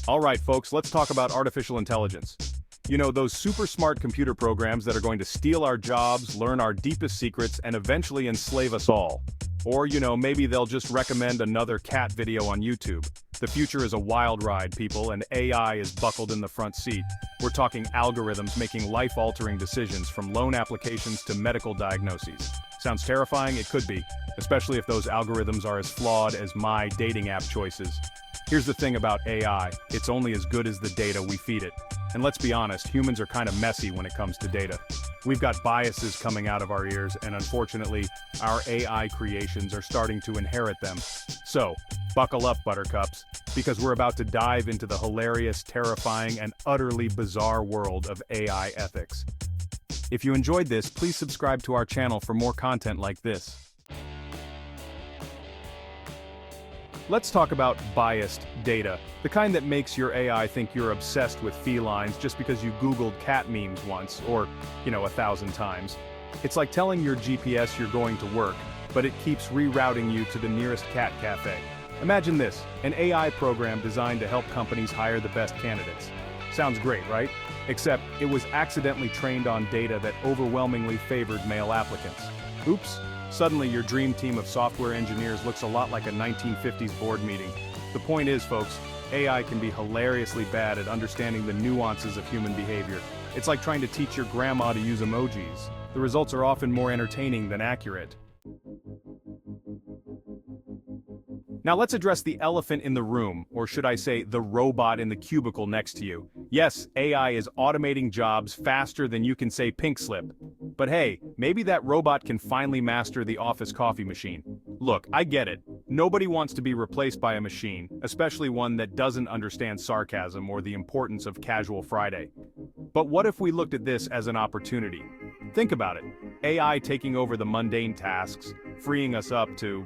Alright folks, let's talk about artificial intelligence. You know, those super smart computer programs that are going to steal our jobs, learn our deepest secrets, and eventually enslave us all. Or, maybe they'll just recommend another cat video on YouTube. The future is a wild ride, people, and AI is buckled in the front seat. We're talking algorithms making life-altering decisions from loan applications to medical diagnoses. Sounds terrifying? It could be, especially if those algorithms are as flawed as my dating app choices. Here's the thing about AI, it's only as good as the data we feed it. And let's be honest, humans are kind of messy when it comes to data. We've got biases coming out of our ears, and unfortunately, our AI creations are starting to inherit them. So, buckle up, buttercups, because we're about to dive into the hilarious, terrifying, and utterly bizarre world of AI ethics. If you enjoyed this, please subscribe to our channel for more content like this. Let's talk about biased data, the kind that makes your AI think you're obsessed with felines just because you Googled cat memes once, or, 1,000 times. It's like telling your GPS you're going to work, but it keeps rerouting you to the nearest cat cafe. Imagine this, an AI program designed to help companies hire the best candidates. Sounds great, right? Except it was accidentally trained on data that overwhelmingly favored male applicants. Oops. Suddenly your dream team of software engineers looks a lot like a 1950s board meeting. The point is, folks, AI can be hilariously bad at understanding the nuances of human behavior. It's like trying to teach your grandma to use emojis. The results are often more entertaining than accurate. Now let's address the elephant in the room, or should I say the robot in the cubicle next to you. Yes, AI is automating jobs faster than you can say pink slip. But hey, maybe that robot can finally master the office coffee machine. Look, I get it. Nobody wants to be replaced by a machine, especially one that doesn't understand sarcasm or the importance of casual Friday. But what if we looked at this as an opportunity? Think about it. AI taking over the mundane tasks, freeing us up to,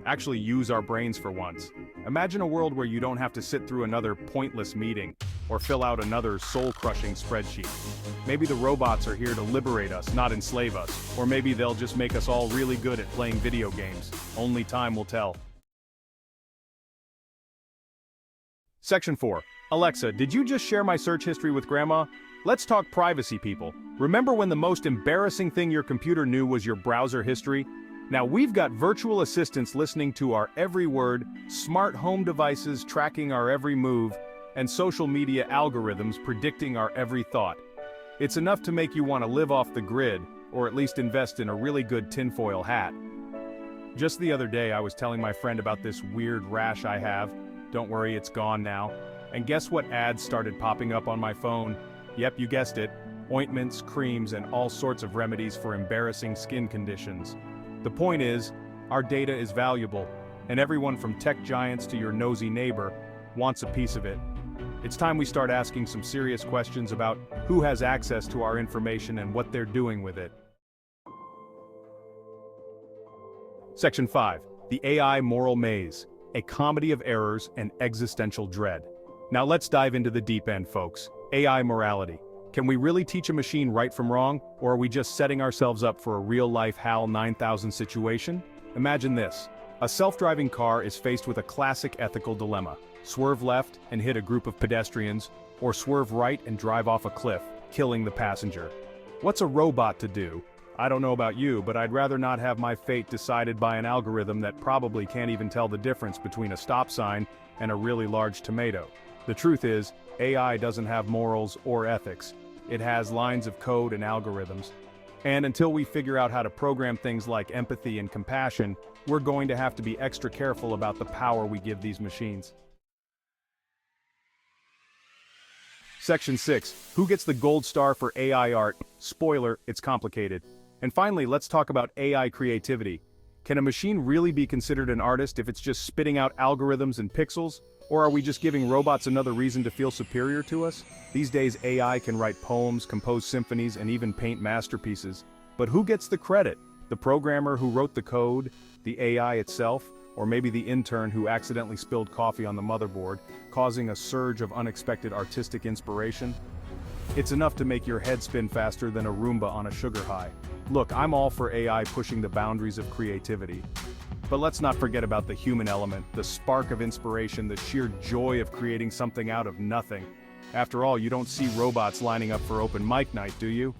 actually use our brains for once. Imagine a world where you don't have to sit through another pointless meeting, or fill out another soul-crushing spreadsheet. Maybe the robots are here to liberate us, not enslave us, or maybe they'll just make us all really good at playing video games. Only time will tell. Section 4. Alexa, did you just share my search history with Grandma? Let's talk privacy, people. Remember when the most embarrassing thing your computer knew was your browser history? Now we've got virtual assistants listening to our every word, smart home devices tracking our every move, and social media algorithms predicting our every thought. It's enough to make you want to live off the grid, or at least invest in a really good tinfoil hat. Just the other day I was telling my friend about this weird rash I have. Don't worry, it's gone now. And guess what ads started popping up on my phone? Yep, you guessed it. Ointments, creams, and all sorts of remedies for embarrassing skin conditions. The point is, our data is valuable, and everyone from tech giants to your nosy neighbor wants a piece of it. It's time we start asking some serious questions about who has access to our information and what they're doing with it. Section 5. The AI Moral Maze, a comedy of errors and existential dread. Now let's dive into the deep end, folks. AI morality. Can we really teach a machine right from wrong, or are we just setting ourselves up for a real-life HAL 9000 situation? Imagine this. A self-driving car is faced with a classic ethical dilemma. Swerve left and hit a group of pedestrians, or swerve right and drive off a cliff, killing the passenger. What's a robot to do? I don't know about you, but I'd rather not have my fate decided by an algorithm that probably can't even tell the difference between a stop sign and a really large tomato. The truth is, AI doesn't have morals or ethics. It has lines of code and algorithms. And until we figure out how to program things like empathy and compassion, we're going to have to be extra careful about the power we give these machines. Section 6. Who gets the gold star for AI art? Spoiler, it's complicated. And finally, let's talk about AI creativity. Can a machine really be considered an artist if it's just spitting out algorithms and pixels? Or are we just giving robots another reason to feel superior to us? These days AI can write poems, compose symphonies, and even paint masterpieces. But who gets the credit? The programmer who wrote the code? The AI itself? Or maybe the intern who accidentally spilled coffee on the motherboard, causing a surge of unexpected artistic inspiration? It's enough to make your head spin faster than a Roomba on a sugar high. Look, I'm all for AI pushing the boundaries of creativity. But let's not forget about the human element, the spark of inspiration, the sheer joy of creating something out of nothing. After all, you don't see robots lining up for open mic night, do you?